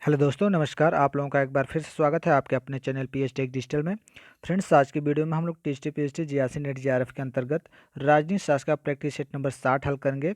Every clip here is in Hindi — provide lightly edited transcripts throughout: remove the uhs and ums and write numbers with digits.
हेलो दोस्तों, नमस्कार। आप लोगों का एक बार फिर से स्वागत है आपके अपने चैनल पीएच टेक डिजिटल में। फ्रेंड्स, आज की वीडियो में हम लोग TST PHT GRC net GRF के अंतर्गत राजनीति शास्त्र का प्रैक्टिस सेट नंबर 60 हल करेंगे,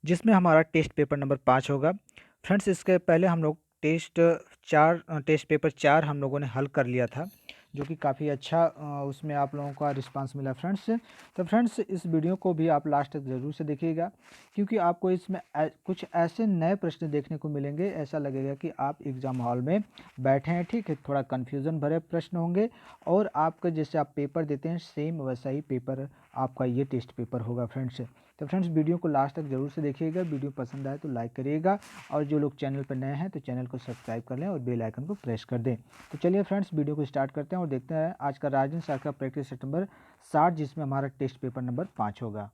जिसमें हमारा टेस्ट पेपर नंबर 5 होगा। फ्रेंड्स, इसके पहले हम लोग टेस्ट पेपर 4 हम लोगों ने हल कर लिया था, जो कि काफ़ी अच्छा उसमें आप लोगों का रिस्पांस मिला फ्रेंड्स। तो फ्रेंड्स, इस वीडियो को भी आप लास्ट तक ज़रूर से देखिएगा, क्योंकि आपको इसमें कुछ ऐसे नए प्रश्न देखने को मिलेंगे, ऐसा लगेगा कि आप एग्ज़ाम हॉल में बैठे हैं। ठीक है, थोड़ा कन्फ्यूज़न भरे प्रश्न होंगे और आपका जैसे आप पेपर देते हैं सेम वैसा ही पेपर आपका ये टेस्ट पेपर होगा फ्रेंड्स। तो फ्रेंड्स, वीडियो को लास्ट तक ज़रूर से देखिएगा। वीडियो पसंद आए तो लाइक करिएगा, और जो लोग चैनल पर नए हैं तो चैनल को सब्सक्राइब कर लें और बेल आइकन को प्रेस कर दें। तो चलिए फ्रेंड्स, वीडियो को स्टार्ट करते हैं और देखते हैं आज का राजनीति शास्त्र का प्रैक्टिस सेट नंबर 60, जिसमें हमारा टेस्ट पेपर नंबर 5 होगा।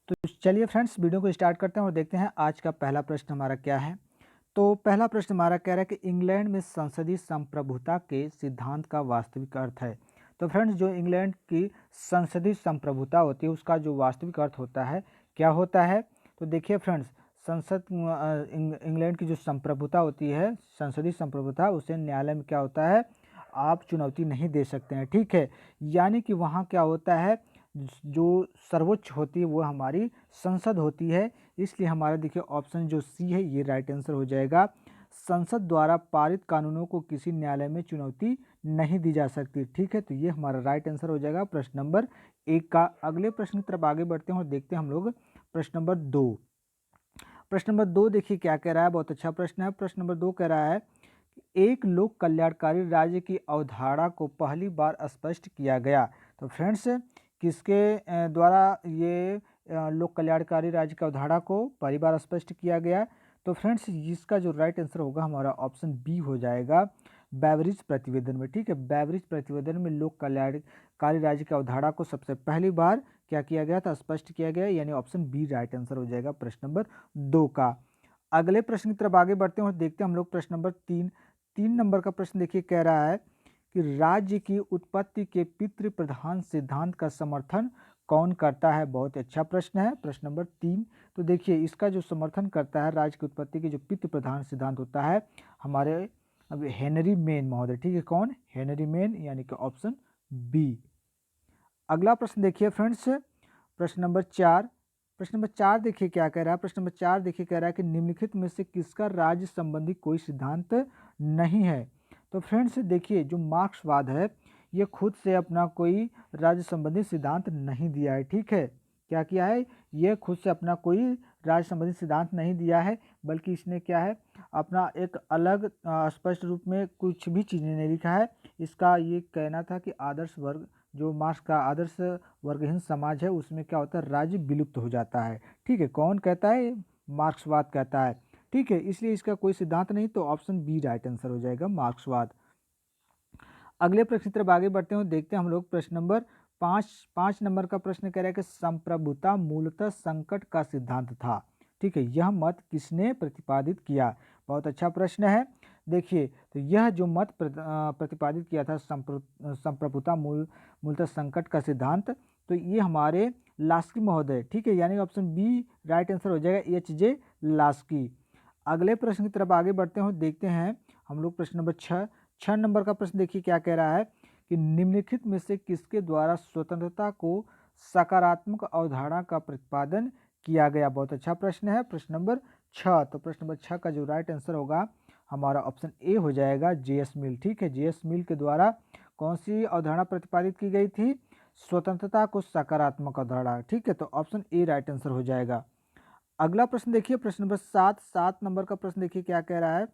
तो चलिए फ्रेंड्स, वीडियो को स्टार्ट करते हैं और देखते हैं आज का पहला प्रश्न हमारा क्या है। तो पहला प्रश्न हमारा कह रहा है कि इंग्लैंड में संसदीय संप्रभुता के सिद्धांत का वास्तविक अर्थ है। तो फ्रेंड्स, जो इंग्लैंड की संसदीय संप्रभुता होती है उसका जो वास्तविक अर्थ होता है, क्या होता है? तो देखिए फ्रेंड्स, इंग्लैंड की जो संप्रभुता होती है, संसदीय संप्रभुता, उसे न्यायालय में क्या होता है, आप चुनौती नहीं दे सकते हैं। ठीक है, यानी कि वहाँ क्या होता है, जो सर्वोच्च होती है वो हमारी संसद होती है। इसलिए हमारा देखिए ऑप्शन जो सी है ये राइट आंसर हो जाएगा। संसद द्वारा पारित कानूनों को किसी न्यायालय में चुनौती नहीं दी जा सकती। ठीक है, तो ये हमारा राइट आंसर हो जाएगा प्रश्न नंबर 1 का। अगले प्रश्न की तरफ आगे बढ़ते हैं और देखते हैं हम लोग प्रश्न नंबर 2। प्रश्न नंबर 2 देखिए क्या कह रहा है, बहुत अच्छा प्रश्न है। प्रश्न नंबर 2 कह रहा है, एक लोक कल्याणकारी राज्य की अवधारणा को पहली बार स्पष्ट किया गया। तो फ्रेंड्स, किसके द्वारा ये लोक कल्याणकारी राज्य की अवधारणा को पहली बार स्पष्ट किया गया? तो फ्रेंड्स, इसका जो राइट आंसर होगा हमारा ऑप्शन बी हो जाएगा, बेवरिज प्रतिवेदन में। ठीक है, बेवरिज प्रतिवेदन में लोक कल्याणकारी राज्य की अवधारणा को सबसे पहली बार क्या किया गया था, स्पष्ट किया गया, यानी ऑप्शन बी राइट आंसर हो जाएगा प्रश्न नंबर 2 का। अगले प्रश्न की तरफ आगे बढ़ते हैं और देखते हैं हम लोग प्रश्न नंबर 3 नंबर का प्रश्न देखिए क्या रहा है कि राज्य की उत्पत्ति के पितृ प्रधान सिद्धांत का समर्थन कौन करता है? बहुत अच्छा प्रश्न है प्रश्न नंबर 3। तो देखिए, इसका जो समर्थन करता है राज्य की उत्पत्ति के जो पितृ प्रधान सिद्धांत होता है हमारे अब हेनरी मेन महोदय। ठीक है, कौन? हेनरी मेन, यानी कि ऑप्शन बी। अगला प्रश्न देखिए फ्रेंड्स, प्रश्न नंबर 4। प्रश्न नंबर 4 देखिए क्या कह रहा है। प्रश्न नंबर 4 देखिए कह रहा है कि निम्नलिखित में से किसका राज्य संबंधी कोई सिद्धांत नहीं है? तो फ्रेंड्स देखिए, जो मार्क्सवाद है ये खुद से अपना कोई राज्य संबंधी सिद्धांत नहीं दिया है। ठीक है, क्या किया है, ये खुद से अपना कोई राज्य संबंधी सिद्धांत नहीं दिया है, बल्कि इसने क्या है, अपना एक अलग स्पष्ट रूप में कुछ भी चीज़ नहीं लिखा है। इसका ये कहना था कि आदर्श वर्ग, जो मार्क्स का आदर्श वर्गहीन समाज है उसमें क्या होता है, राज्य विलुप्त हो जाता है। ठीक है, कौन कहता है? मार्क्सवाद कहता है। ठीक है, इसलिए इसका कोई सिद्धांत नहीं, तो ऑप्शन बी राइट आंसर हो जाएगा, मार्क्सवाद। अगले प्रश्न की तरफ आगे बढ़ते हैं और देखते हैं हम लोग प्रश्न नंबर 5 नंबर का प्रश्न कह रहा है कि संप्रभुता मूलतः संकट का सिद्धांत था। ठीक है, यह मत किसने प्रतिपादित किया? बहुत अच्छा प्रश्न है। देखिए, तो यह जो मत प्रतिपादित किया था संप्रभुता मूलतः संकट का सिद्धांत, तो ये हमारे लास्की महोदय। ठीक है, यानी ऑप्शन बी राइट आंसर हो जाएगा, एच.जे. लास्की। अगले प्रश्न की तरफ आगे बढ़ते हैं और देखते हैं हम लोग प्रश्न नंबर 6 नंबर का प्रश्न देखिए क्या कह रहा है कि निम्नलिखित में से किसके द्वारा स्वतंत्रता को सकारात्मक अवधारणा का प्रतिपादन किया गया? बहुत अच्छा प्रश्न है प्रश्न नंबर 6। तो प्रश्न नंबर 6 का जो राइट आंसर होगा हमारा ऑप्शन ए हो जाएगा, जे.एस. मिल। ठीक है, जे.एस. मिल के द्वारा कौन सी अवधारणा प्रतिपादित की गई थी? स्वतंत्रता को सकारात्मक अवधारणा। ठीक है, तो ऑप्शन ए राइट आंसर हो जाएगा। अगला प्रश्न देखिए, प्रश्न नंबर 7 नंबर का प्रश्न देखिए क्या कह रहा है।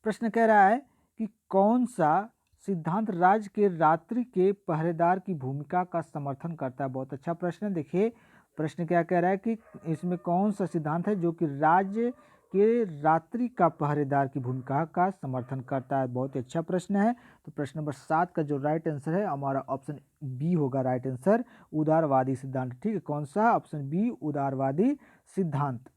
प्रश्न कह रहा है कि कौन सा सिद्धांत राज्य के रात्रि के पहरेदार की भूमिका का समर्थन करता है? बहुत अच्छा प्रश्न है। देखिए, प्रश्न क्या कह रहा है कि इसमें कौन सा सिद्धांत है जो कि राज्य के रात्रि का पहरेदार की भूमिका का समर्थन करता है? बहुत ही अच्छा प्रश्न है। तो प्रश्न नंबर 7 का जो राइट आंसर है हमारा ऑप्शन बी होगा राइट आंसर, उदारवादी सिद्धांत। ठीक है, कौन सा? ऑप्शन बी, उदारवादी सिद्धांत।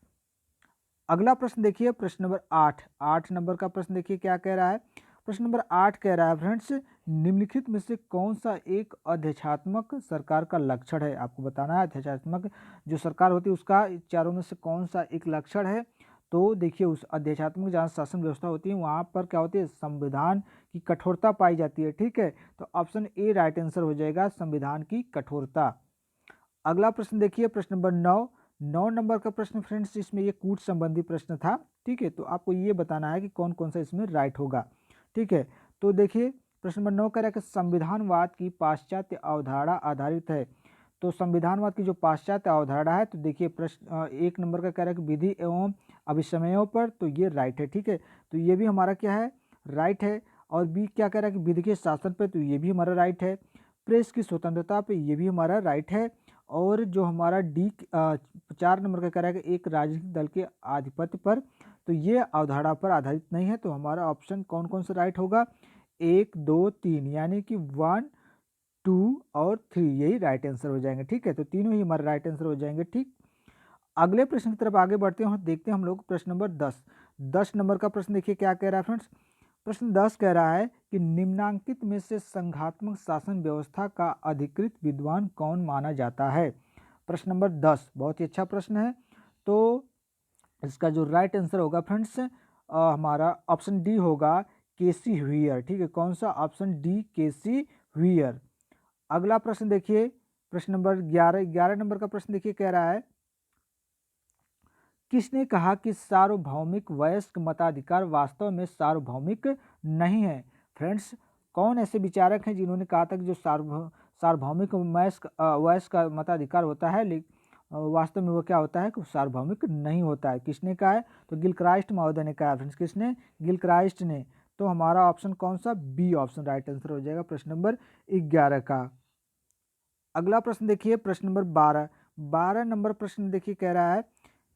अगला प्रश्न देखिए, प्रश्न नंबर 8 नंबर का प्रश्न देखिए क्या कह रहा है। प्रश्न नंबर 8 कह रहा है फ्रेंड्स, निम्नलिखित में से कौन सा एक अध्यक्षात्मक सरकार का लक्षण है? आपको बताना है अध्यक्षात्मक जो सरकार होती है उसका चारों में से कौन सा एक लक्षण है? तो देखिए उस अध्यात्मक जहाँ शासन व्यवस्था होती है वहाँ पर क्या होती है, संविधान की कठोरता पाई जाती है। ठीक है, तो ऑप्शन ए राइट आंसर हो जाएगा, संविधान की कठोरता। अगला प्रश्न देखिए, प्रश्न नंबर 9 नंबर का प्रश्न फ्रेंड्स, इसमें ये कूट संबंधी प्रश्न था। ठीक है, तो आपको ये बताना है कि कौन कौन सा इसमें राइट होगा। ठीक है, तो देखिए प्रश्न नंबर 9 कह रहा है कि संविधानवाद की पाश्चात्य अवधारणा आधारित है। तो संविधानवाद की जो पाश्चात्य अवधारणा है, तो देखिए प्रश्न 1 नंबर का कह रहा है कि विधि एवं अभिसमयों पर, तो ये राइट है। ठीक है, तो ये भी हमारा क्या है, राइट है। और बी क्या कह रहा है कि विधि के शासन पर, तो ये भी हमारा राइट है। प्रेस की स्वतंत्रता पे, ये भी हमारा राइट है। और जो हमारा 4 नंबर का कह रहा है कि एक राजनीतिक दल के आधिपत्य पर, तो ये अवधारणा पर आधारित नहीं है। तो हमारा ऑप्शन कौन कौन सा राइट होगा, 1 2 3, यानी कि 1 2 और 3 यही राइट आंसर हो जाएंगे। ठीक है, तो तीनों ही हमारे राइट आंसर हो जाएंगे। ठीक, अगले प्रश्न की तरफ आगे बढ़ते हैं, देखते हैं हम लोग प्रश्न नंबर 10 नंबर का प्रश्न देखिए क्या कह रहा है फ्रेंड्स। प्रश्न 10 कह रहा है कि निम्नांकित में से संघात्मक शासन व्यवस्था का अधिकृत विद्वान कौन माना जाता है। प्रश्न नंबर 10 बहुत ही अच्छा प्रश्न है। तो इसका जो राइट आंसर होगा फ्रेंड्स, हमारा ऑप्शन डी होगा, केसी व्हीयर। ठीक है, कौन सा, ऑप्शन डी केसी व्हीयर। अगला प्रश्न देखिए, प्रश्न नंबर 11 नंबर का प्रश्न देखिए कह रहा है, किसने कहा कि सार्वभौमिक वयस्क मताधिकार वास्तव में सार्वभौमिक नहीं है। फ्रेंड्स, कौन ऐसे विचारक हैं जिन्होंने कहा था कि जो सार्वभौमिक वयस्क का मताधिकार होता है, वास्तव में वो क्या होता है कि सार्वभौमिक नहीं होता है। किसने कहा है, तो गिलक्राइस्ट महोदय ने कहा। फ्रेंड्स, किसने, गिलक्राइस्ट ने। तो हमारा ऑप्शन कौन सा, बी ऑप्शन राइट आंसर हो जाएगा प्रश्न नंबर 11 का। अगला प्रश्न देखिए, प्रश्न नंबर 12 नंबर प्रश्न देखिए कह रहा है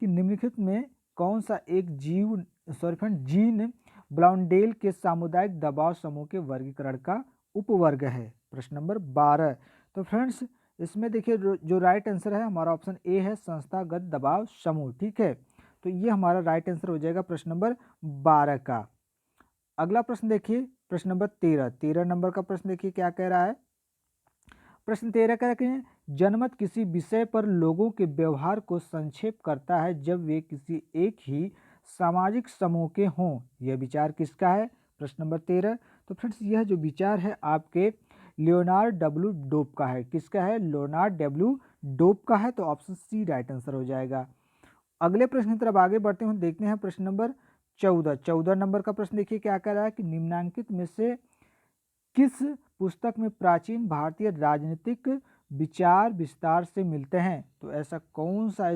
कि निम्नलिखित में कौन सा एक जीन ब्लाउंडेल के सामुदायिक दबाव समूह के वर्गीकरण का उपवर्ग है। प्रश्न नंबर 12। तो फ्रेंड्स, इसमें देखिए जो राइट आंसर है हमारा ऑप्शन ए है, संस्थागत दबाव समूह। ठीक है, तो ये हमारा राइट आंसर हो जाएगा प्रश्न नंबर 12 का। अगला प्रश्न देखिए, प्रश्न नंबर 13 नंबर का प्रश्न देखिए क्या कह रहा है। प्रश्न 13 कह रहे हैं, जनमत किसी विषय पर लोगों के व्यवहार को संक्षेप करता है जब वे किसी एक ही सामाजिक समूह के हों। यह विचार किसका है। प्रश्न नंबर 13। तो फ्रेंड्स, यह जो विचार है आपके लियोनार्ड डब्ल्यू डोप का है। किसका है, लियोनार्ड डब्ल्यू डोप का है। तो ऑप्शन सी राइट आंसर हो जाएगा। अगले प्रश्न की तरफ आगे बढ़ते हैं, देखते हैं प्रश्न नंबर 14 नंबर का प्रश्न देखिए क्या कह रहा है कि निम्नांकित में से किस पुस्तक में प्राचीन भारतीय राजनीतिक विचार विस्तार से मिलते हैं। तो ऐसा कौन सा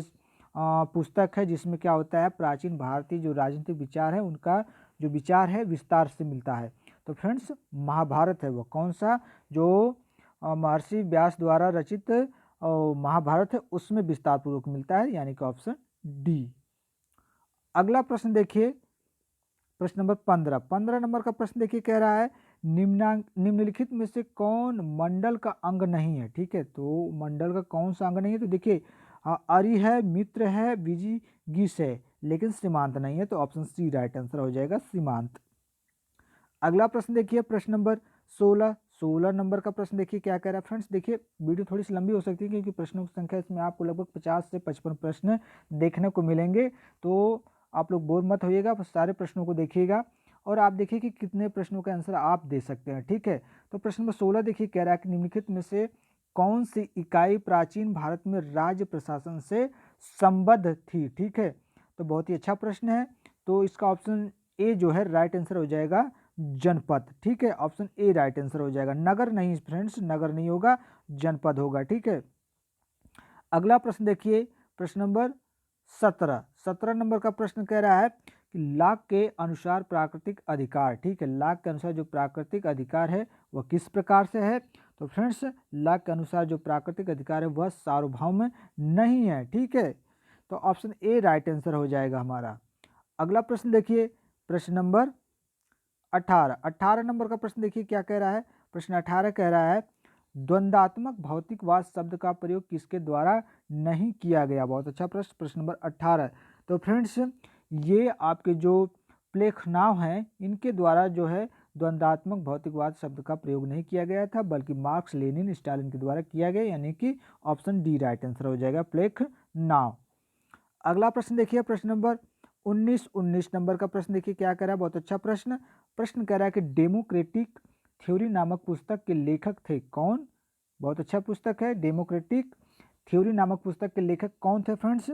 पुस्तक है जिसमें क्या होता है, प्राचीन भारतीय जो राजनीतिक विचार है उनका जो विचार है विस्तार से मिलता है। तो फ्रेंड्स, महाभारत है। वो कौन सा, जो महर्षि व्यास द्वारा रचित महाभारत है, उसमें विस्तार पूर्वक मिलता है, यानी कि ऑप्शन डी। अगला प्रश्न देखिए, प्रश्न नंबर 15 नंबर का प्रश्न देखिए कह रहा है, निम्नलिखित में से कौन मंडल का अंग नहीं है। ठीक है, तो मंडल का कौन सा अंग नहीं है, तो देखिए अरि है, मित्र है, विजिगीष है, लेकिन सीमांत नहीं है। तो ऑप्शन सी राइट आंसर हो जाएगा, सीमांत। अगला प्रश्न देखिए, प्रश्न नंबर 16 नंबर का प्रश्न देखिए क्या कह रहा है। फ्रेंड्स, देखिए वीडियो थोड़ी सी लंबी हो सकती है क्योंकि प्रश्नों की संख्या इसमें आपको लगभग 50 से 55 प्रश्न देखने को मिलेंगे। तो आप लोग बोर मत होइएगा, सारे प्रश्नों को देखिएगा और आप देखिए कि कितने प्रश्नों का आंसर आप दे सकते हैं। ठीक है, तो प्रश्न नंबर 16 देखिए कह रहा है कि निम्नलिखित में से कौन सी इकाई प्राचीन भारत में राज्य प्रशासन से संबद्ध थी। ठीक है, तो बहुत ही अच्छा प्रश्न है। तो इसका ऑप्शन ए जो है राइट आंसर हो जाएगा, जनपद। ठीक है, ऑप्शन ए राइट आंसर हो जाएगा, नगर नहीं फ्रेंड्स, नगर नहीं होगा, जनपद होगा। ठीक है, अगला प्रश्न देखिए, प्रश्न नंबर 17 नंबर का प्रश्न कह रहा है कि लाक के अनुसार प्राकृतिक अधिकार। ठीक है, लाक के अनुसार जो प्राकृतिक अधिकार है वह किस प्रकार से है। तो फ्रेंड्स, लाक के अनुसार जो प्राकृतिक अधिकार है वह सार्वभौम नहीं है। ठीक है, तो ऑप्शन ए राइट आंसर हो जाएगा हमारा। अगला प्रश्न देखिए, प्रश्न नंबर 18 नंबर का प्रश्न देखिए क्या कह रहा है। प्रश्न 18 कह रहा है, द्वंद्वात्मक भौतिकवाद शब्द का प्रयोग किसके द्वारा नहीं किया गया। बहुत अच्छा प्रश्न, प्रश्न नंबर 18। तो फ्रेंड्स, ये आपके जो प्लेखनाव हैं इनके द्वारा जो है द्वंद्वात्मक भौतिकवाद शब्द का प्रयोग नहीं किया गया था, बल्कि मार्क्स, लेनिन, स्टालिन के द्वारा किया गया, यानी कि ऑप्शन डी राइट आंसर हो जाएगा, प्लेखनाव। अगला प्रश्न देखिए, प्रश्न नंबर 19 नंबर का प्रश्न देखिए क्या कह रहा है, बहुत अच्छा प्रश्न। प्रश्न कह रहा है कि डेमोक्रेटिक थ्योरी नामक पुस्तक के लेखक थे कौन। बहुत अच्छा पुस्तक है, डेमोक्रेटिक थ्योरी नामक पुस्तक के लेखक कौन थे फ्रेंड्स।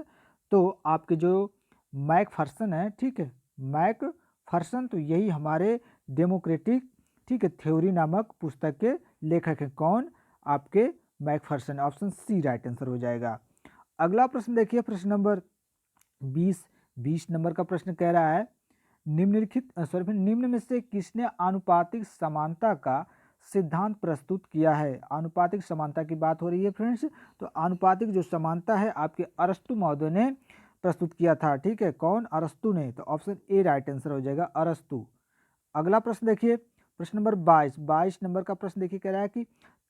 तो आपके जो मैकफर्सन है, ठीक है, मैकफर्सन, तो यही हमारे डेमोक्रेटिक, ठीक है, थ्योरी नामक पुस्तक के लेखक हैं। कौन? आपके Macpherson. Option C right answer हो जाएगा। अगला प्रश्न देखिए, प्रश्न नंबर 20 नंबर का प्रश्न कह रहा है निम्न में से किसने आनुपातिक समानता का सिद्धांत प्रस्तुत किया है। आनुपातिक समानता की बात हो रही है फ्रेंड्स, तो आनुपातिक जो समानता है आपके अरस्तु महोदय ने प्रस्तुत किया था, ठीक है। कौन? अरस्तु ने। तो ऑप्शन ए राइट आंसर हो जाएगा, अरस्तु। अगला प्रश्न देखिए, प्रश्न नंबर 22 नंबर का प्रश्न देखिए कह रहा है कि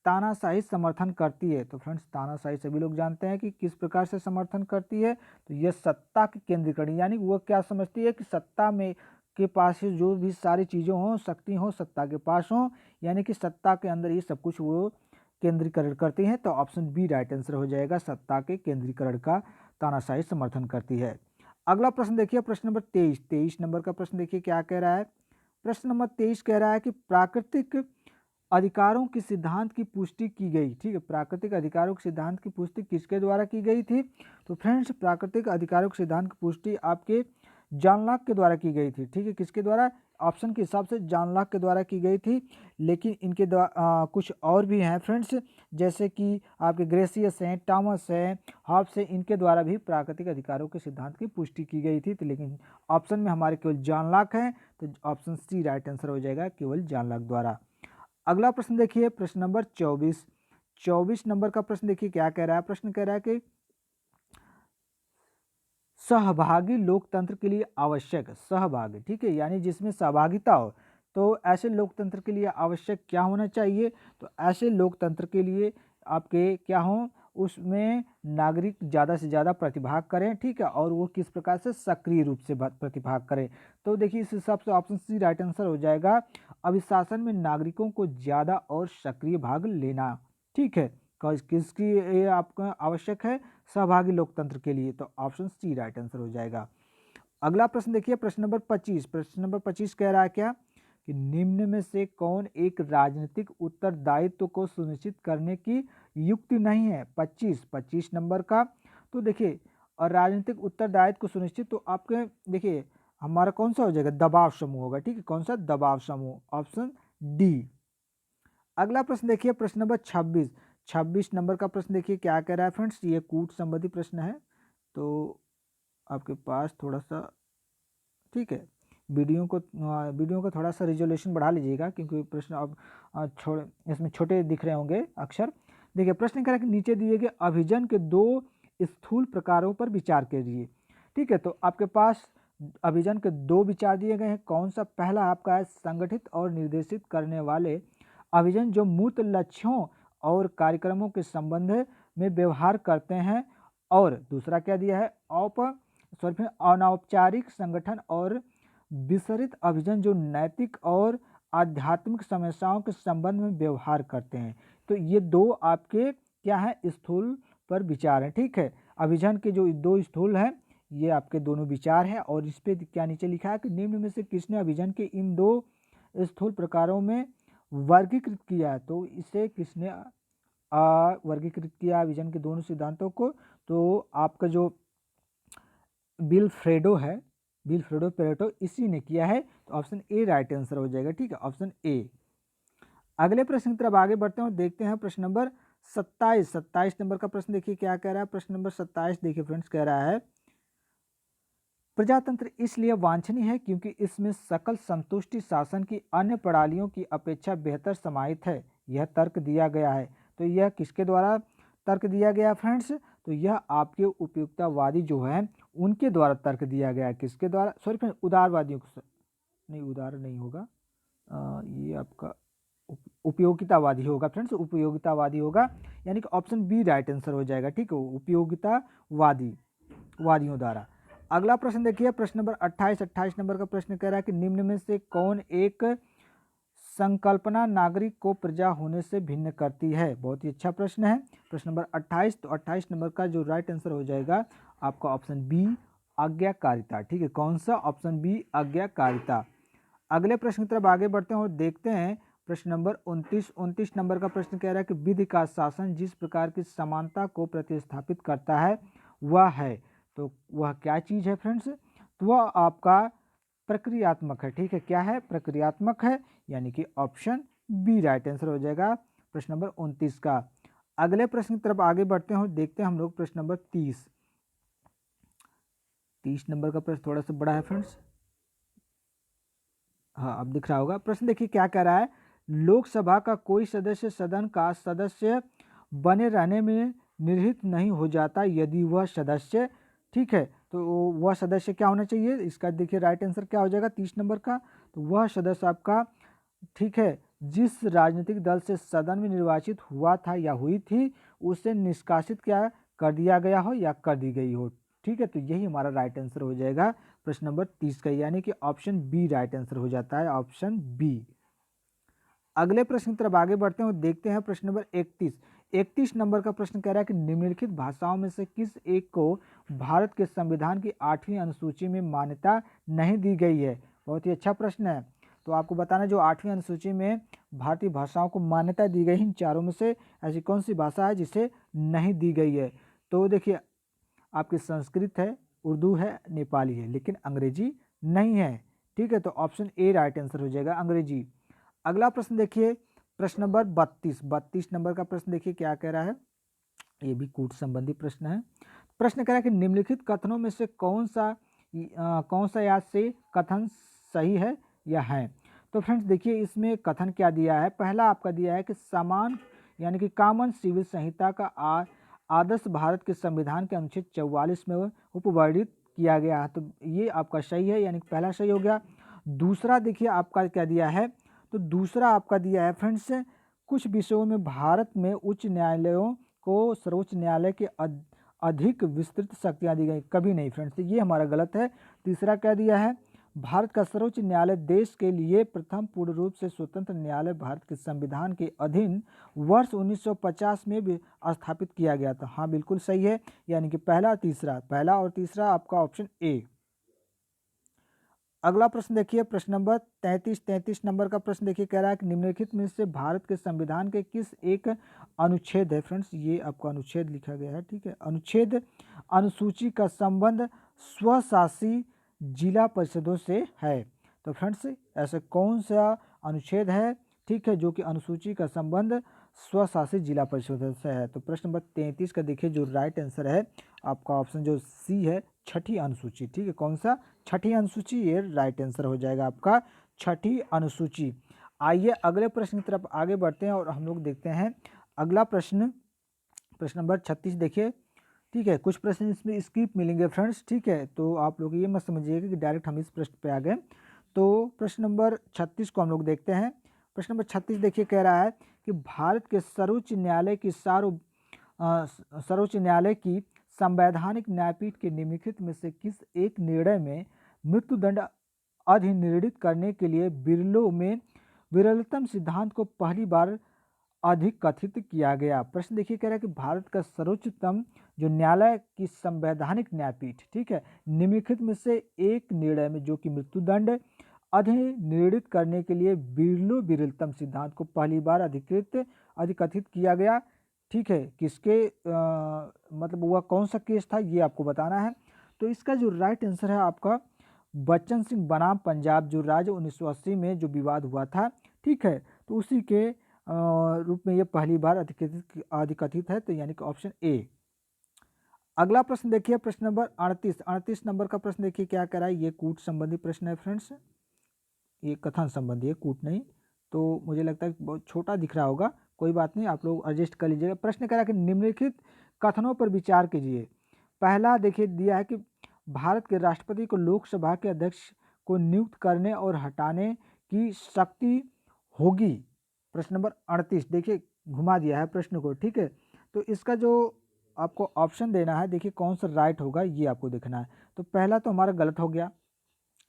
तानाशाही समर्थन करती है। तो फ्रेंड्स तानाशाही सभी लोग जानते हैं कि किस प्रकार से समर्थन करती है। तो यह सत्ता के केंद्रीकरण, यानी वो क्या समझती है कि सत्ता में के पास जो भी सारी चीज़ें हों, शक्ति हो, सत्ता के पास हो, यानी कि सत्ता के अंदर ये सब कुछ वो केंद्रीकरण करती हैं। तो ऑप्शन बी राइट आंसर हो जाएगा, सत्ता के केंद्रीकरण का तानाशाही समर्थन करती है। अगला प्रश्न देखिए, प्रश्न नंबर 23 नंबर का प्रश्न देखिए क्या कह रहा है। प्रश्न नंबर 23 कह रहा है कि प्राकृतिक अधिकारों के सिद्धांत की पुष्टि की गई, ठीक है। प्राकृतिक अधिकारों के सिद्धांत की पुष्टि किसके द्वारा की गई थी। तो फ्रेंड्स प्राकृतिक अधिकारों के सिद्धांत की पुष्टि आपके जॉन लॉक के द्वारा की गई थी, ठीक है। किसके द्वारा? ऑप्शन के हिसाब से जॉन लॉक के द्वारा की गई थी, लेकिन इनके द्वारा कुछ और भी हैं फ्रेंड्स, जैसे कि आपके ग्रेसियस हैं, टॉमस हैं, हॉब्स हैं, इनके द्वारा भी प्राकृतिक अधिकारों के सिद्धांत की पुष्टि की गई थी। तो लेकिन ऑप्शन में हमारे केवल जॉन लॉक है, तो ऑप्शन सी राइट आंसर हो जाएगा, केवल जॉन लॉक द्वारा। अगला प्रश्न देखिए, प्रश्न नंबर 24 नंबर का प्रश्न देखिए क्या कह रहा है। प्रश्न कह रहा है कि सहभागी लोकतंत्र के लिए आवश्यक, सहभागी, ठीक है, यानी जिसमें सहभागिता हो, तो ऐसे लोकतंत्र के लिए आवश्यक क्या होना चाहिए। तो ऐसे लोकतंत्र के लिए आपके क्या हो, उसमें नागरिक ज़्यादा से ज़्यादा प्रतिभाग करें, ठीक है, और वो किस प्रकार से सक्रिय रूप से प्रतिभाग करें। तो देखिए इस हिसाब से ऑप्शन सी राइट आंसर हो जाएगा, अभिशासन में नागरिकों को ज़्यादा और सक्रिय भाग लेना, ठीक है। किसकी ये आपका आवश्यक है? सहभागी लोकतंत्र के लिए। तो ऑप्शन सी राइट आंसर हो जाएगा। अगला प्रश्न देखिए, प्रश्न नंबर 25 कह रहा है क्या कि निम्न में से कौन एक राजनीतिक उत्तरदायित्व को सुनिश्चित करने की युक्ति नहीं है। 25 नंबर का। तो देखिए और राजनीतिक उत्तरदायित्व को सुनिश्चित, तो आपके देखिए हमारा कौन सा हो जाएगा? दबाव समूह होगा, ठीक है। कौन सा? दबाव समूह, ऑप्शन डी। अगला प्रश्न देखिए, प्रश्न नंबर 26 नंबर का प्रश्न देखिए क्या कह रहा है फ्रेंड्स। ये कूट संबंधी प्रश्न है, तो आपके पास थोड़ा सा, ठीक है, वीडियो का थोड़ा सा रिजोल्यूशन बढ़ा लीजिएगा, क्योंकि प्रश्न अब इसमें छोटे दिख रहे होंगे अक्षर। देखिए प्रश्न कह रहा है कि नीचे दिए गए अभिजन के 2 स्थूल प्रकारों पर विचार कीजिए, ठीक है। तो आपके पास अभिजन के 2 विचार दिए गए हैं। कौन सा? पहला आपका है संगठित और निर्देशित करने वाले अभिजन, जो मूर्त लक्ष्यों और कार्यक्रमों के संबंध में व्यवहार करते हैं। और दूसरा क्या दिया है? अनौपचारिक संगठन और विसरित अभिजन, जो नैतिक और आध्यात्मिक समस्याओं के संबंध में व्यवहार करते हैं। तो ये 2 आपके क्या है? स्थूल पर विचार हैं, ठीक है। अभिजन के जो 2 स्थूल हैं, ये आपके दोनों विचार हैं। और इस पे क्या नीचे लिखा है कि निम्न में से किसने अभिजन के इन 2 स्थूल प्रकारों में वर्गीकृत किया। तो इसे किसने वर्गीकृत किया अभिजन के दोनों सिद्धांतों को? तो आपका जो विल्फ्रेडो पेरेटो, इसी ने किया है। तो ऑप्शन ए राइट आंसर हो जाएगा, ठीक है, ऑप्शन ए। अगले प्रश्न की तरफ आगे बढ़ते हैं और देखते हैं प्रश्न नंबर 27 नंबर का प्रश्न देखिए क्या कह रहा है। प्रश्न नंबर 27 देखिए फ्रेंड्स कह रहा है, प्रजातंत्र इसलिए वांछनीय है क्योंकि इसमें सकल संतुष्टि शासन की अन्य प्रणालियों की अपेक्षा बेहतर समाहित है। यह तर्क दिया गया है। तो यह किसके द्वारा तर्क दिया गया फ्रेंड्स? तो यह आपके उपयुक्तवादी जो है उनके द्वारा तर्क दिया गया है। किसके द्वारा? सॉरी फ्रेंड्स, उदारवादियों को नहीं, उदार नहीं होगा, ये आपका उपयोगितावादी होगा फ्रेंड्स, उपयोगितावादी होगा, यानी कि ऑप्शन बी राइट आंसर हो जाएगा, ठीक है, वादियों द्वारा। अगला प्रश्न देखिए, प्रश्न नंबर 28 नंबर का प्रश्न कह रहा है कि निम्न में से कौन एक संकल्पना नागरिक को प्रजा होने से भिन्न करती है। बहुत ही अच्छा प्रश्न है, प्रश्न नंबर 28। तो 28 नंबर का जो राइट आंसर हो जाएगा आपका ऑप्शन बी, आज्ञाकारिता। ठीक है, कौन सा? ऑप्शन बी आज्ञाकारिता। अगले प्रश्न की तरफ आगे बढ़ते हैं और देखते हैं प्रश्न नंबर 29 नंबर का प्रश्न कह रहा है कि विधि का शासन जिस प्रकार की समानता को प्रतिस्थापित करता है वह है। तो वह क्या चीज़ है फ्रेंड्स? तो वह आपका प्रक्रियात्मक है। ठीक है, क्या है? प्रक्रियात्मक है, यानी कि ऑप्शन बी राइट आंसर हो जाएगा प्रश्न नंबर 29 का। अगले प्रश्न की तरफ आगे बढ़ते हैं और देखते हैं हम लोग प्रश्न नंबर 30 नंबर का प्रश्न थोड़ा सा बड़ा है फ्रेंड्स। हाँ, अब दिख रहा होगा। प्रश्न देखिए क्या कह रहा है, लोकसभा का कोई सदस्य सदन का सदस्य बने रहने में निर्हित नहीं हो जाता यदि वह सदस्य, ठीक है, तो वह सदस्य क्या होना चाहिए? इसका देखिए राइट आंसर क्या हो जाएगा 30 नंबर का। तो वह सदस्य आपका, ठीक है, जिस राजनीतिक दल से सदन में निर्वाचित हुआ था या हुई थी उसे निष्कासित क्या कर दिया गया हो या कर दी गई हो। ठीक है, तो यही हमारा राइट आंसर हो जाएगा प्रश्न नंबर 30 का, यानी कि ऑप्शन बी राइट आंसर हो जाता है, ऑप्शन बी। अगले प्रश्न की तरफ आगे बढ़ते हैं और देखते हैं प्रश्न नंबर 31 नंबर का प्रश्न कह रहा है कि निम्नलिखित भाषाओं में से किस एक को भारत के संविधान की 8वीं अनुसूची में मान्यता नहीं दी गई है? बहुत ही अच्छा प्रश्न है। तो आपको बताना, जो 8वीं अनुसूची में भारतीय भाषाओं को मान्यता दी गई, इन चारों में से ऐसी कौन सी भाषा है जिसे नहीं दी गई है? तो देखिए, आपकी संस्कृत है, उर्दू है, नेपाली है, लेकिन अंग्रेजी नहीं है। ठीक है, तो ऑप्शन ए राइट आंसर हो जाएगा, अंग्रेजी। अगला प्रश्न देखिए, प्रश्न नंबर 32 नंबर का प्रश्न देखिए क्या कह रहा है। ये भी कूट संबंधी प्रश्न है। प्रश्न कह रहा है कि निम्नलिखित कथनों में से कौन सा या से कथन सही है या है? तो फ्रेंड्स देखिए, इसमें कथन क्या दिया है। पहला आपका दिया है कि समान, यानी कि कॉमन सिविल संहिता का आदर्श भारत के संविधान के अनुच्छेद 44 में उपवर्णित किया गया है। तो ये आपका सही है, यानी कि पहला सही हो गया। दूसरा देखिए आपका क्या दिया है, तो दूसरा आपका दिया है फ्रेंड्स, कुछ विषयों में भारत में उच्च न्यायालयों को सर्वोच्च न्यायालय के अधिक विस्तृत शक्तियां दी गई। कभी नहीं फ्रेंड्स, तो ये हमारा गलत है। तीसरा क्या दिया है, भारत का सर्वोच्च न्यायालय देश के लिए प्रथम पूर्ण रूप से स्वतंत्र न्यायालय भारत के संविधान के अधीन वर्ष 1950 में भी स्थापित किया गया था। हाँ, बिल्कुल सही है, यानी कि पहला और तीसरा आपका ऑप्शन ए। अगला प्रश्न देखिए, प्रश्न नंबर 33 नंबर का प्रश्न देखिए कह रहा है कि निम्नलिखित में से भारत के संविधान के किस एक अनुच्छेद है? फ्रेंड्स ये आपको अनुच्छेद लिखा गया है, ठीक है, अनुच्छेद अनुसूची का संबंध स्वशासी जिला परिषदों से है। तो फ्रेंड्स ऐसे कौन सा अनुच्छेद है, ठीक है, जो कि अनुसूची का संबंध स्वशासित जिला परिषद से है? तो प्रश्न नंबर 33 का देखिए जो राइट आंसर है आपका ऑप्शन जो सी है, छठी अनुसूची। ठीक है, कौन सा? छठी अनुसूची, ये राइट आंसर हो जाएगा आपका छठी अनुसूची। आइए अगले प्रश्न की तरफ आगे बढ़ते हैं और हम लोग देखते हैं अगला प्रश्न, प्रश्न नंबर 36 देखिए। ठीक है, कुछ प्रश्न इसमें स्किप मिलेंगे फ्रेंड्स, ठीक है, तो आप लोग ये मत समझिएगा कि डायरेक्ट हम इस प्रश्न पे आ गए। तो प्रश्न नंबर 36 को हम लोग देखते हैं। प्रश्न नंबर 36 देखिए कह रहा है कि भारत के सर्वोच्च न्यायालय की संवैधानिक न्यायपीठ के निम्नलिखित में से किस एक निर्णय में मृत्युदंड अधिनिर्णित करने के लिए बिरलों में विरलतम सिद्धांत को पहली बार अधिक कथित किया गया? प्रश्न देखिए कह रहा है कि भारत का सर्वोच्चतम जो न्यायालय की संवैधानिक न्यायपीठ, ठीक है, निम्नलिखित में से एक निर्णय में जो कि मृत्युदंड अधिनिर्णित करने के लिए विरलतम सिद्धांत को पहली बार अधिकथित किया गया। ठीक है, किसके मतलब वह कौन सा केस था ये आपको बताना है। तो इसका जो राइट आंसर है आपका बच्चन सिंह बनाम पंजाब जो राज्य 1980 में जो विवाद हुआ था, ठीक है, तो उसी के रूप में ये पहली बार अधिकथित है, तो यानी कि ऑप्शन ए। अगला प्रश्न देखिए, प्रश्न नंबर 38 नंबर का प्रश्न देखिए क्या कह रहा है। ये कूट संबंधी प्रश्न है फ्रेंड्स, ये कथन संबंधी है, कूट नहीं। तो मुझे लगता है कि बहुत छोटा दिख रहा होगा, कोई बात नहीं, आप लोग एडजस्ट कर लीजिएगा। प्रश्न कह रहा है कि निम्नलिखित कथनों पर विचार कीजिए। पहला देखिए दिया है कि भारत के राष्ट्रपति को लोकसभा के अध्यक्ष को नियुक्त करने और हटाने की शक्ति होगी। प्रश्न नंबर 38 देखिए घुमा दिया है प्रश्न को, ठीक है, तो इसका जो आपको ऑप्शन देना है, देखिए कौन सा राइट होगा ये आपको देखना है। तो पहला तो हमारा गलत हो गया,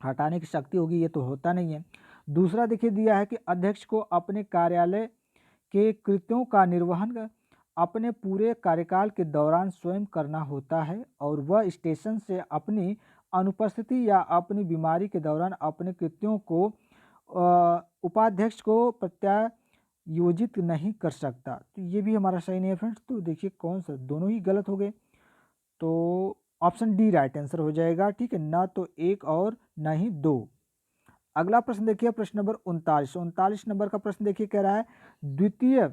हटाने की शक्ति होगी, ये तो होता नहीं है। दूसरा देखिए दिया है कि अध्यक्ष को अपने कार्यालय के कृत्यों का निर्वहन अपने पूरे कार्यकाल के दौरान स्वयं करना होता है और वह स्टेशन से अपनी अनुपस्थिति या अपनी बीमारी के दौरान अपने कृत्यों को उपाध्यक्ष को प्रत्यायोजित नहीं कर सकता। तो ये भी हमारा सही नहीं है फ्रेंड्स। तो देखिए कौन सा, दोनों ही गलत हो गए। तो ऑप्शन डी राइट आंसर हो जाएगा, ठीक है, ना तो 1 और ना ही 2। अगला प्रश्न देखिए, प्रश्न नंबर 39 नंबर का प्रश्न देखिए, कह रहा है द्वितीय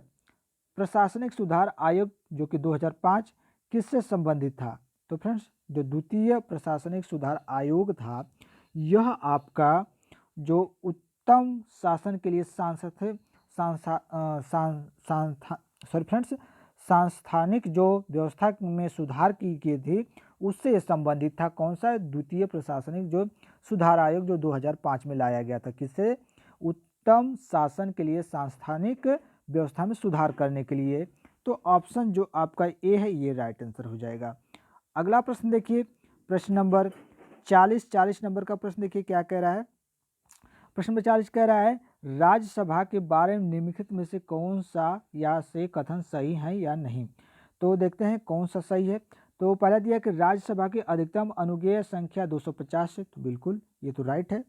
प्रशासनिक सुधार आयोग जो कि 2005 किससे संबंधित था। तो फ्रेंड्स जो द्वितीय प्रशासनिक सुधार आयोग था, यह आपका जो उत्तम शासन के लिए सांस्थानिक जो व्यवस्था में सुधार की गई थी उससे संबंधित था। कौन सा? द्वितीय प्रशासनिक जो सुधार आयोग जो 2005 में लाया गया था। किससे? उत्तम शासन के लिए सांस्थानिक व्यवस्था में सुधार करने के लिए। तो ऑप्शन जो आपका ए है ये राइट आंसर हो जाएगा। अगला प्रश्न देखिए, प्रश्न नंबर 40 नंबर का प्रश्न देखिए क्या कह रहा है। प्रश्न नंबर 40 कह रहा है राज्यसभा के बारे में निम्नलिखित में से कौन सा या से कथन सही है या नहीं। तो देखते हैं कौन सा सही है। तो पहला दिया कि राज्यसभा की अधिकतम अनुज्ञेय संख्या 250 है, तो बिल्कुल ये तो राइट है।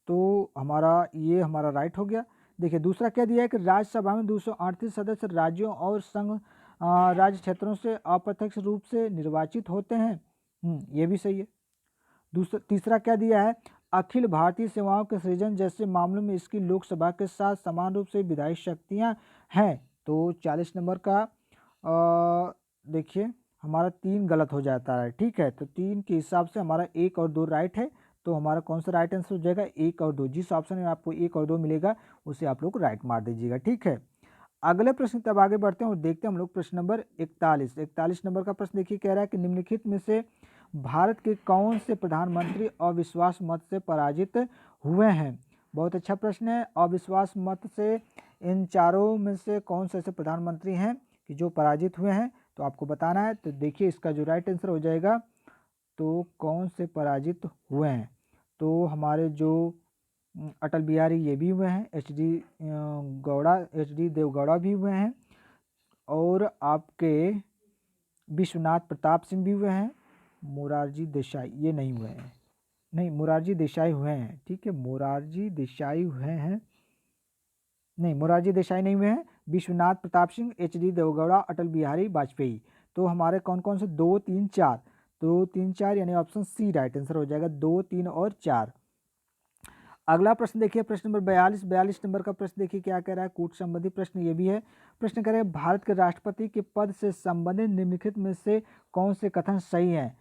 तो हमारा राइट हो गया। देखिए दूसरा क्या दिया है कि राज्यसभा में 238 सदस्य राज्यों और संघ राज्य क्षेत्रों से अप्रत्यक्ष रूप से निर्वाचित होते हैं, ये भी सही है। तीसरा क्या दिया है, अखिल भारतीय सेवाओं के सृजन जैसे मामलों में इसकी लोकसभा के साथ समान रूप से विधायी शक्तियां हैं। तो 40 नंबर का देखिए हमारा 3 गलत हो जाता है, ठीक है। तो 3 के हिसाब से हमारा 1 और 2 राइट है। तो हमारा कौन सा राइट आंसर हो जाएगा? 1 और 2। जिस ऑप्शन में आपको 1 और 2 मिलेगा उसे आप लोग राइट मार दीजिएगा, ठीक है। अगले प्रश्न तब आगे बढ़ते हैं और देखते हैं हम लोग प्रश्न नंबर 41 नंबर का प्रश्न देखिए कह रहा है कि निम्नलिखित में से भारत के कौन से प्रधानमंत्री अविश्वास मत से पराजित हुए हैं। बहुत अच्छा प्रश्न है। अविश्वास मत से इन चारों में से कौन से ऐसे प्रधानमंत्री हैं कि जो पराजित हुए हैं, तो आपको बताना है। तो देखिए इसका जो राइट आंसर हो जाएगा, तो कौन से पराजित हुए हैं, तो हमारे जो अटल बिहारी ये भी हुए हैं, एच डी देवगौड़ा भी हुए हैं, और आपके विश्वनाथ प्रताप सिंह भी हुए हैं। मोरारजी देसाई ये नहीं हुए हैं, नहीं मोरारजी देसाई हुए हैं, ठीक है, मोरारजी देसाई हुए हैं, नहीं मोरारजी देसाई नहीं हुए हैं। Vishwanath Pratap Singh, H D Deve Gowda, Atal Bihari Vajpayee. तो हमारे कौन कौन से 2, 3, 4, 2, 3, 4 यानी ऑप्शन सी राइट आंसर हो जाएगा, 2, 3 और 4। अगला प्रश्न देखिए, प्रश्न नंबर 42 नंबर का प्रश्न देखिए क्या कह रहा है। कूट संबंधी प्रश्न ये भी है। प्रश्न कह रहे हैं भारत के राष्ट्रपति के पद से संबंधित निम्नलिखित में से कौन से कथन सही हैं।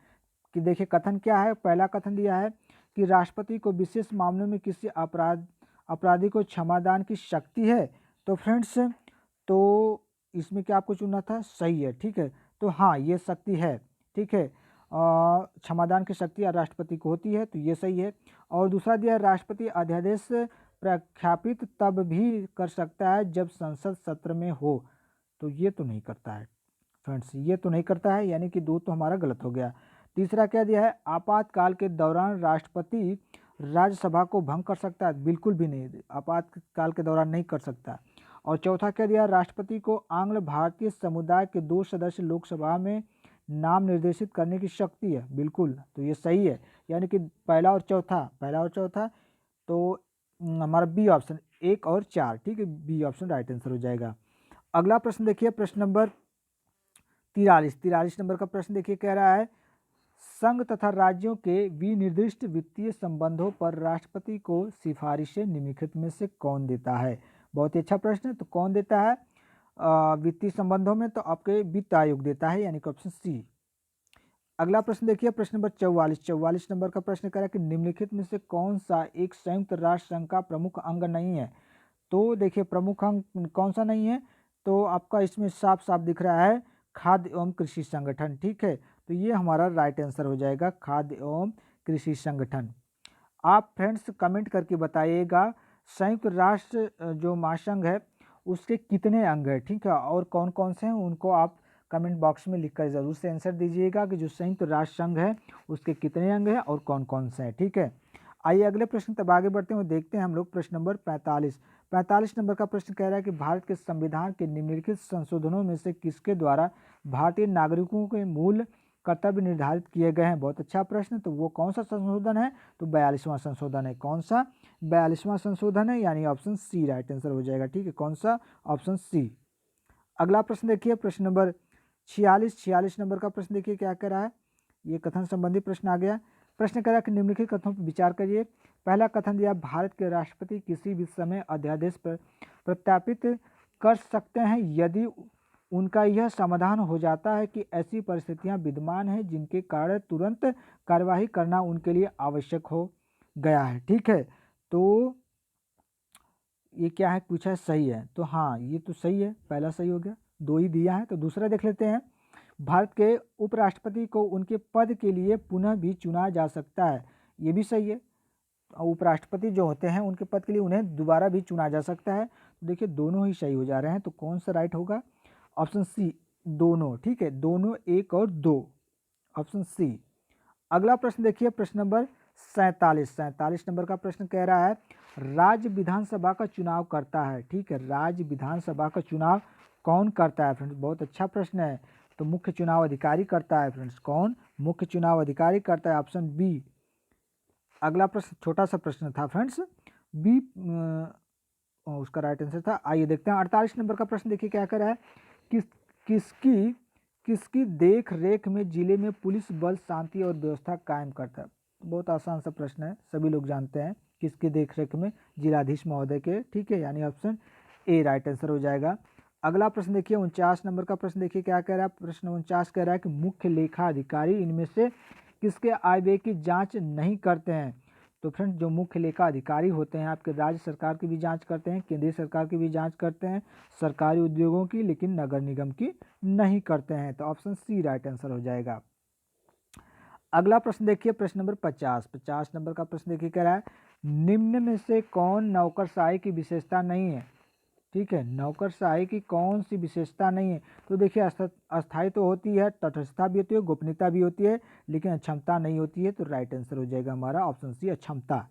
कि देखिए कथन क्या है। पहला कथन दिया है कि राष्ट्रपति को विशेष मामलों में किसी अपराधी को क्षमादान की शक्ति है। तो फ्रेंड्स तो इसमें क्या आपको चुनना था, सही है, ठीक है। तो हाँ ये शक्ति है, ठीक है, क्षमादान की शक्ति राष्ट्रपति को होती है, तो ये सही है। और दूसरा दिया राष्ट्रपति अध्यादेश प्रख्यापित तब भी कर सकता है जब संसद सत्र में हो। तो ये तो नहीं करता है फ्रेंड्स, ये तो नहीं करता है, यानी कि 2 तो हमारा गलत हो गया। तीसरा क्या दिया है, आपातकाल के दौरान राष्ट्रपति राज्यसभा को भंग कर सकता है। बिल्कुल भी नहीं, आपातकाल के दौरान नहीं कर सकता। और चौथा क्या दिया, राष्ट्रपति को आंग्ल भारतीय समुदाय के 2 सदस्य लोकसभा में नाम निर्देशित करने की शक्ति है। बिल्कुल, तो ये सही है, यानी कि पहला और चौथा। तो हमारा बी ऑप्शन 1 और 4, ठीक है, बी ऑप्शन राइट आंसर हो जाएगा। अगला प्रश्न देखिए, प्रश्न नंबर 43 नंबर का प्रश्न देखिए कह रहा है संघ तथा राज्यों के विनिर्दिष्ट वित्तीय संबंधों पर राष्ट्रपति को सिफारिशें निम्नलिखित में से कौन देता है। बहुत ही अच्छा प्रश्न है। तो कौन देता है वित्तीय संबंधों में, तो आपके वित्त आयोग देता है, यानी कि ऑप्शन सी। अगला प्रश्न देखिए, प्रश्न नंबर 44 नंबर का प्रश्न कह रहा है कि निम्नलिखित में से कौन सा एक संयुक्त राष्ट्र संघ का प्रमुख अंग नहीं है। तो देखिए प्रमुख अंग कौन सा नहीं है, तो आपका इसमें साफ साफ दिख रहा है खाद्य एवं कृषि संगठन, ठीक है। तो ये हमारा राइट आंसर हो जाएगा, खाद्य एवं कृषि संगठन। आप फ्रेंड्स कमेंट करके बताइएगा संयुक्त राष्ट्र जो महासंघ है उसके कितने अंग हैं, ठीक है, और कौन कौन से हैं उनको आप कमेंट बॉक्स में लिखकर ज़रूर से आंसर दीजिएगा कि जो संयुक्त राष्ट्र संघ है उसके कितने अंग हैं और कौन कौन से हैं, ठीक है। आइए अगले प्रश्न तब आगे बढ़ते हैं और देखते हैं हम लोग प्रश्न नंबर 45 नंबर का प्रश्न कह रहा है कि भारत के संविधान के निम्नलिखित संशोधनों में से किसके द्वारा भारतीय नागरिकों के मूल कर्तव्य निर्धारित किए गए हैं। बहुत अच्छा प्रश्न। तो वो कौन सा संशोधन है? तो 42वां संशोधन है। कौन सा? 42वां संशोधन है, यानी ऑप्शन सी राइट आंसर हो जाएगा। ठीक है, कौन सा? Option C. अगला प्रश्न देखिए, प्रश्न नंबर 46 नंबर का प्रश्न देखिए क्या कह रहा है। ये कथन संबंधी प्रश्न आ गया। प्रश्न कह रहा है कि निम्नलिखित कथनों पर विचार करिए। पहला कथन दिया, भारत के राष्ट्रपति किसी भी समय अध्यादेश पर प्रत्यापित कर सकते हैं यदि उनका यह समाधान हो जाता है कि ऐसी परिस्थितियां विद्यमान हैं जिनके कारण तुरंत कार्यवाही करना उनके लिए आवश्यक हो गया है। ठीक है, तो ये क्या है पूछा है, सही है। तो हाँ, ये तो सही है, पहला सही हो गया, 2 ही दिया है। तो दूसरा देख लेते हैं। भारत के उपराष्ट्रपति को उनके पद के लिए पुनः भी चुना जा सकता है। ये भी सही है। उपराष्ट्रपति जो होते हैं उनके पद के लिए उन्हें दोबारा भी चुना जा सकता है। तो देखिए दोनों ही सही हो जा रहे हैं। तो कौन सा राइट होगा? ऑप्शन सी, दोनों। ठीक है, दोनों, 1 और 2, ऑप्शन सी। अगला प्रश्न देखिए, प्रश्न नंबर 47 नंबर का प्रश्न कह रहा है, राज्य विधानसभा का चुनाव करता है। ठीक है, राज्य विधानसभा का चुनाव कौन करता है फ्रेंड्स? बहुत अच्छा प्रश्न है। तो मुख्य चुनाव अधिकारी करता है फ्रेंड्स। कौन? मुख्य चुनाव अधिकारी करता है, ऑप्शन बी। अगला प्रश्न छोटा सा प्रश्न था फ्रेंड्स, बी उसका राइट आंसर था। आइए देखते हैं 48 नंबर का प्रश्न देखिए क्या कर रहा है। किस किसकी किसकी देख रेख में जिले में पुलिस बल शांति और व्यवस्था कायम करता है? बहुत आसान सा प्रश्न है, सभी लोग जानते हैं। किसकी देख रेख में? जिलाधीश महोदय के। ठीक है, यानी ऑप्शन ए राइट आंसर हो जाएगा। अगला प्रश्न देखिए 49 नंबर का प्रश्न देखिए क्या कह रहा है। प्रश्न 49 कह रहा है कि मुख्य लेखा अधिकारी इनमें से किसके आय व्यय की जांच नहीं करते हैं? तो फ्रेंड्स, जो मुख्य लेखा अधिकारी होते हैं आपके राज्य सरकार की भी जांच करते हैं, केंद्रीय सरकार की भी जांच करते हैं, सरकारी उद्योगों की, लेकिन नगर निगम की नहीं करते हैं। तो ऑप्शन सी राइट आंसर हो जाएगा। अगला प्रश्न देखिए, प्रश्न नंबर 50 नंबर का प्रश्न देखिए कह रहा है, निम्न में से कौन नौकरशाही की विशेषता नहीं है? ठीक है, नौकरशाही की कौन सी विशेषता नहीं है? तो देखिए अस्थायी तो होती है, तटस्थता भी होती है, गोपनीयता भी होती है, लेकिन अक्षमता नहीं होती है। तो राइट आंसर हो जाएगा हमारा ऑप्शन सी, अक्षमता।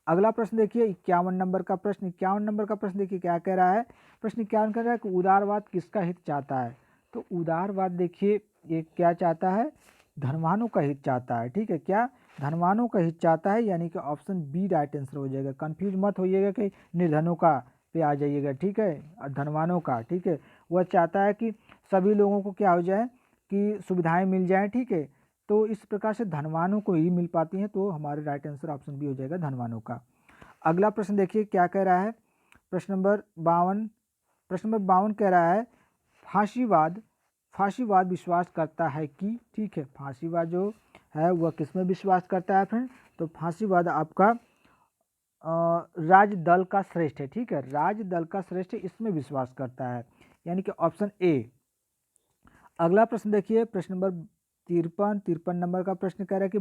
अगला प्रश्न देखिए 51 नंबर का प्रश्न। 51 नंबर का प्रश्न देखिए क्या कह रहा है। प्रश्न 51 कह रहा है कि उदारवाद किसका हित चाहता है? तो उदारवाद देखिए ये क्या चाहता है? धनवानों का हित चाहता है। ठीक है, क्या? धनवानों का हित चाहता है, यानी कि ऑप्शन बी राइट आंसर हो जाएगा। कंफ्यूज मत होइएगा कि निर्धनों का पे आ जाइएगा। ठीक है, धनवानों का। ठीक है, वह चाहता है कि सभी लोगों को क्या हो जाए कि सुविधाएं मिल जाएं। ठीक है, तो इस प्रकार से धनवानों को ही मिल पाती हैं। तो हमारे राइट आंसर ऑप्शन बी हो जाएगा, धनवानों का। अगला प्रश्न देखिए क्या कह रहा है। प्रश्न नंबर 52 कह रहा है, फांसीवाद विश्वास करता है कि? ठीक है, फांसीवाद जो है वह किसमें विश्वास करता है फ्रेंड? तो फांसीवाद आपका राज्य दल का श्रेष्ठ है। ठीक है, राज्य दल का श्रेष्ठ इसमें विश्वास करता है, यानी कि ऑप्शन ए। अगला प्रश्न देखिए, प्रश्न नंबर 53 नंबर का प्रश्न कह रहा है कि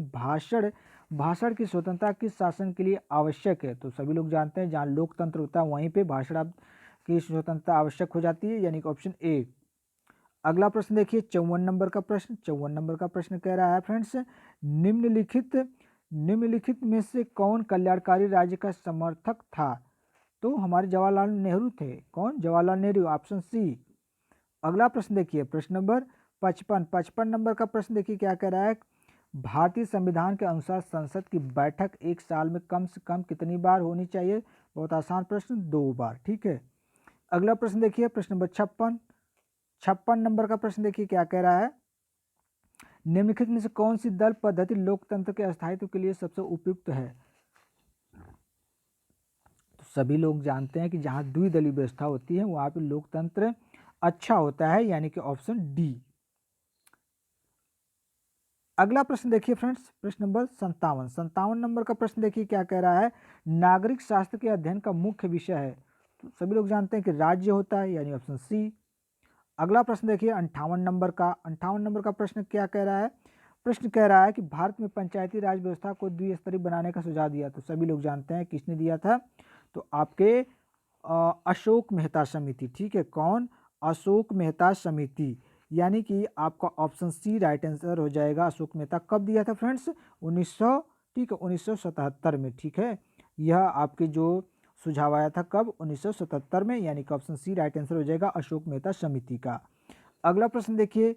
भाषण की स्वतंत्रता किस शासन के लिए आवश्यक है? तो सभी लोग जानते हैं जहाँ लोकतंत्र होता है वहीं पे भाषण की स्वतंत्रता आवश्यक हो जाती है, यानी कि ऑप्शन ए। अगला प्रश्न देखिए 54 नंबर का प्रश्न। 54 नंबर का प्रश्न कह रहा है फ्रेंड्स, निम्नलिखित में से कौन कल्याणकारी राज्य का समर्थक था? तो हमारे जवाहरलाल नेहरू थे। कौन? Jawaharlal Nehru, option C. अगला प्रश्न देखिए, प्रश्न नंबर 55 नंबर का प्रश्न देखिए क्या कह रहा है। भारतीय संविधान के अनुसार संसद की बैठक एक साल में कम से कम कितनी बार होनी चाहिए? बहुत आसान प्रश्न, 2 बार। ठीक है, अगला प्रश्न देखिए, प्रश्न नंबर 56 नंबर का प्रश्न देखिए क्या कह रहा है। निम्नलिखित में से कौन सी दल पद्धति लोकतंत्र के स्थायित्व के लिए सबसे उपयुक्त है? तो सभी लोग जानते हैं कि जहां द्विदलीय व्यवस्था होती है वहां पे लोकतंत्र अच्छा होता है, यानी कि ऑप्शन डी। अगला प्रश्न देखिए फ्रेंड्स, प्रश्न नंबर 57 नंबर का प्रश्न देखिए क्या कह रहा है। नागरिक शास्त्र के अध्ययन का मुख्य विषय है? तो सभी लोग जानते हैं कि राज्य होता है, यानी ऑप्शन सी। अगला प्रश्न देखिए 58 नंबर का प्रश्न क्या कह रहा है। प्रश्न कह रहा है कि भारत में पंचायती राज व्यवस्था को द्विस्तरीय बनाने का सुझाव दिया। तो सभी लोग जानते हैं किसने दिया था? तो आपके अशोक मेहता समिति। ठीक है, कौन? अशोक मेहता समिति, यानी कि आपका ऑप्शन सी राइट आंसर हो जाएगा। अशोक मेहता कब दिया था फ्रेंड्स? 1900, ठीक है, 1977 में। ठीक है, यह आपके जो सुझाव आया था कब? 1977 में, यानी कि ऑप्शन सी राइट आंसर हो जाएगा, अशोक मेहता समिति का। अगला प्रश्न देखिए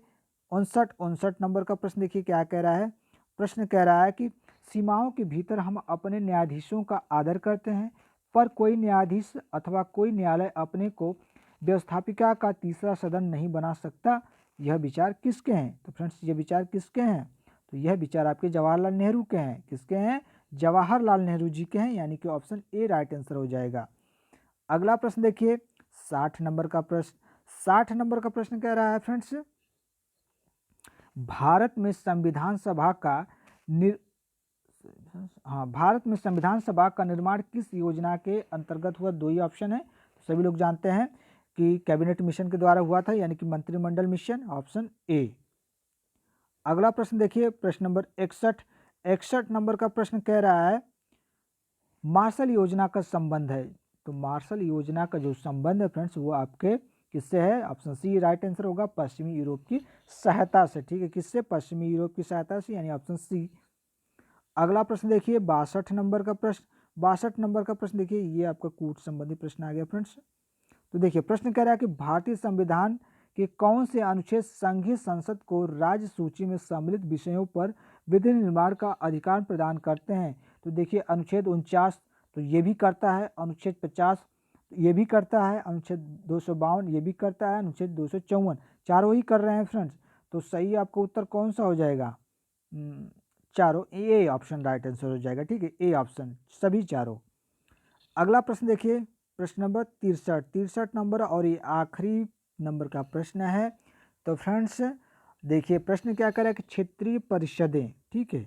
59 नंबर का प्रश्न देखिए क्या कह रहा है। प्रश्न कह रहा है कि सीमाओं के भीतर हम अपने न्यायाधीशों का आदर करते हैं, पर कोई न्यायाधीश अथवा कोई न्यायालय अपने को व्यवस्थापिका का तीसरा सदन नहीं बना सकता। यह विचार किसके हैं? तो फ्रेंड्स ये विचार किसके हैं? तो यह विचार आपके जवाहरलाल नेहरू के हैं। किसके हैं? जवाहरलाल नेहरू जी के हैं, यानी कि ऑप्शन ए राइट आंसर हो जाएगा। अगला प्रश्न देखिए 60 नंबर का प्रश्न। 60 नंबर का प्रश्न कह रहा है फ्रेंड्स, भारत में संविधान सभा का भारत में संविधान सभा का निर्माण किस योजना के अंतर्गत हुआ? दो ही ऑप्शन है, तो सभी लोग जानते हैं कि कैबिनेट मिशन के द्वारा हुआ था, यानी कि मंत्रिमंडल मिशन, ऑप्शन ए। अगला प्रश्न देखिए प्रश्न नंबर 61 नंबर का प्रश्न कह रहा है मार्शल योजना का संबंध है। तो मार्शल योजना का जो संबंध है फ्रेंड्स वो आपके किससे है? ऑप्शन सी राइट आंसर होगा, पश्चिमी यूरोप की सहायता से। ठीक है, किससे? पश्चिमी यूरोप की सहायता से, यानी ऑप्शन सी। अगला प्रश्न देखिए 62 नंबर का प्रश्न। 62 नंबर का प्रश्न देखिए, ये आपका कूट संबंधी प्रश्न आ गया फ्रेंड्स। तो देखिए प्रश्न कह रहा है कि भारतीय संविधान के कौन से अनुच्छेद संघीय संसद को राज्य सूची में सम्मिलित विषयों पर विधि निर्माण का अधिकार प्रदान करते हैं? तो देखिए अनुच्छेद 49 तो ये भी करता है, अनुच्छेद 50 ये भी करता है, अनुच्छेद 252 ये भी करता है, अनुच्छेद 254 चारों ही कर रहे हैं फ्रेंड्स। तो सही आपका उत्तर कौन सा हो जाएगा? चारों, ए ऑप्शन राइट आंसर हो जाएगा। ठीक है, ए ऑप्शन सभी चारों। अगला प्रश्न देखिए प्रश्न नंबर 63 नंबर और ये आखिरी नंबर का प्रश्न है। तो फ्रेंड्स देखिए प्रश्न क्या करें कि क्षेत्रीय परिषदें, ठीक है,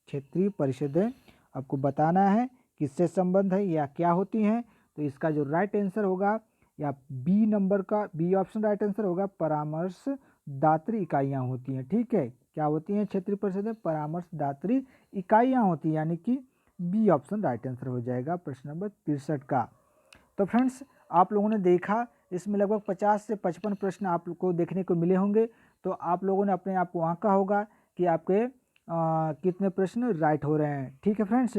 क्षेत्रीय परिषदें आपको बताना है किससे संबंध है या क्या होती हैं। तो इसका जो राइट आंसर होगा या बी नंबर का बी ऑप्शन राइट आंसर होगा, परामर्शदात्री इकाइयाँ होती हैं। ठीक है, क्या होती हैं क्षेत्रीय परिषदें? परामर्शदात्री इकाइयाँ होती हैं, यानी कि बी ऑप्शन राइट आंसर हो जाएगा प्रश्न नंबर 63 का। तो फ्रेंड्स आप लोगों ने देखा इसमें लगभग 50 से 55 प्रश्न आप लोग को देखने को मिले होंगे। तो आप लोगों ने अपने आप को आंका होगा कि आपके कितने प्रश्न राइट हो रहे हैं। ठीक है फ्रेंड्स,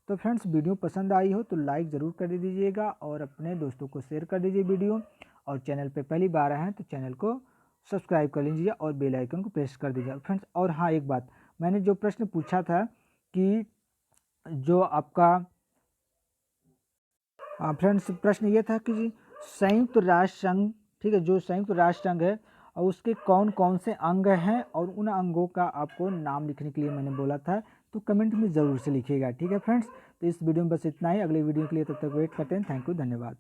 तो फ्रेंड्स वीडियो पसंद आई हो तो लाइक ज़रूर कर दीजिएगा और अपने दोस्तों को शेयर कर दीजिए वीडियो, और चैनल पे पहली बार आए हैं तो चैनल को सब्सक्राइब कर लीजिए और बेल आइकन को प्रेस कर दीजिए फ्रेंड्स। और हाँ एक बात, मैंने जो प्रश्न पूछा था कि जो आपका फ्रेंड्स प्रश्न ये था कि संयुक्त राष्ट्र संघ, ठीक है, जो संयुक्त राष्ट्र संघ है और उसके कौन कौन से अंग हैं और उन अंगों का आपको नाम लिखने के लिए मैंने बोला था, तो कमेंट में ज़रूर से लिखिएगा। ठीक है फ्रेंड्स, तो इस वीडियो में बस इतना ही। अगले वीडियो के लिए तब तक वेट करते हैं। थैंक यू, धन्यवाद।